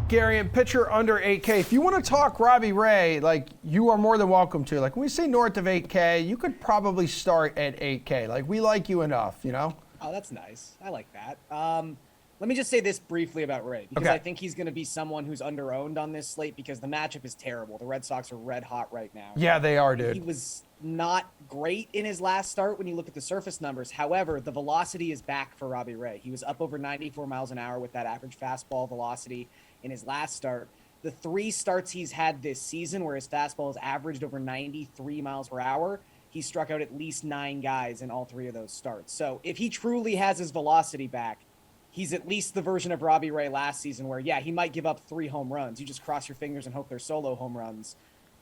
Garion, pitcher under 8K. If you want to talk Robbie Ray, like, you are more than welcome to. Like, when we say north of 8K, you could probably start at 8K. Like, we like you enough, you know? Oh, that's nice. I like that. Let me just say this briefly about Ray, because Okay. I think he's going to be someone who's under-owned on this slate because the matchup is terrible. The Red Sox are red hot right now. Yeah, they are, dude. He was not great in his last start when you look at the surface numbers. However, the velocity is back for Robbie Ray. He was up over 94 miles an hour with that average fastball velocity in his last start. The 3 starts he's had this season where his fastball has averaged over 93 miles per hour, he struck out at least 9 guys in all 3 of those starts. So if he truly has his velocity back, he's at least the version of Robbie Ray last season where, yeah, he might give up 3 home runs. You just cross your fingers and hope they're solo home runs,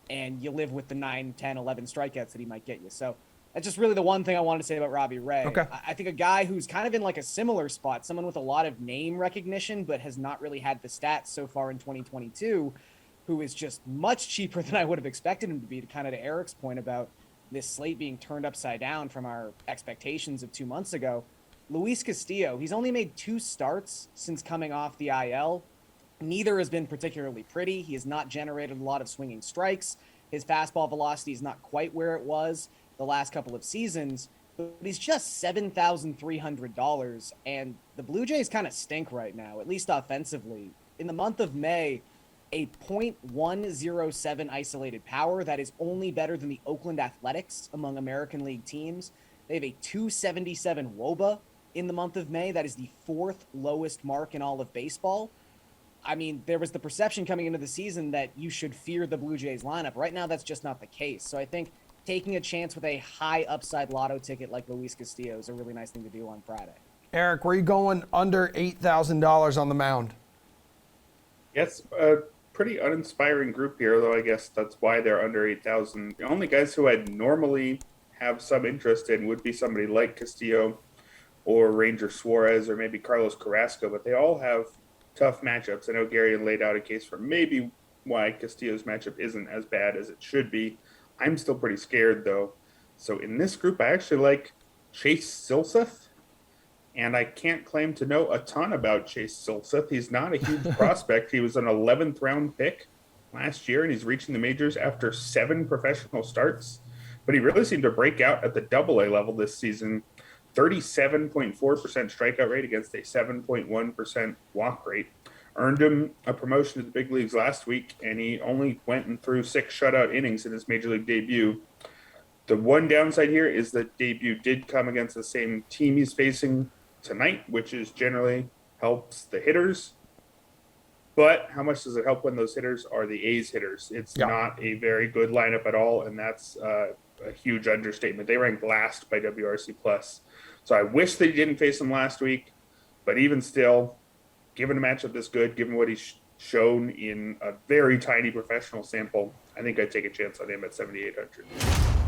and you live with the 9, 10, 11 strikeouts that he might get you. So that's just really the one thing I wanted to say about Robbie Ray. Okay. I think a guy who's kind of in like a similar spot, someone with a lot of name recognition but has not really had the stats so far in 2022, who is just much cheaper than I would have expected him to be, to kind of to Erik's point about this slate being turned upside down from our expectations of 2 months ago. Luis Castillo, he's only made 2 starts since coming off the IL. Neither has been particularly pretty. He has not generated a lot of swinging strikes. His fastball velocity is not quite where it was the last couple of seasons, but he's just $7,300, and the Blue Jays kind of stink right now, at least offensively. In the month of May, a .107 isolated power, that is only better than the Oakland Athletics among American League teams. They have a .277 WOBA in the month of May. That is the 4th lowest mark in all of baseball. I mean, there was the perception coming into the season that you should fear the Blue Jays lineup. Right now, that's just not the case. So I think taking a chance with a high upside lotto ticket like Luis Castillo is a really nice thing to do on Friday. Erik, where are you going under $8,000 on the mound? Yes, a pretty uninspiring group here, though I guess that's why they're under 8,000. The only guys who I'd normally have some interest in would be somebody like Castillo or Ranger Suarez or maybe Carlos Carrasco, but they all have tough matchups. I know Gary laid out a case for maybe why Castillo's matchup isn't as bad as it should be. I'm still pretty scared, though. So in this group, I actually like Chase Silseth, and I can't claim to know a ton about Chase Silseth. He's not a huge prospect. He was an 11th round pick last year, and he's reaching the majors after 7 professional starts. But he really seemed to break out at the AA level this season. 37.4% strikeout rate against a 7.1% walk rate. Earned him a promotion to the big leagues last week, and he only went and threw 6 shutout innings in his major league debut. The one downside here is that debut did come against the same team he's facing tonight, which is generally helps the hitters. But how much does it help when those hitters are the A's hitters? It's not a very good lineup at all, and that's a huge understatement. They ranked last by WRC+. So I wish they didn't face them last week, but even still, given a matchup this good, given what he's shown in a very tiny professional sample, I think I'd take a chance on him at 7,800.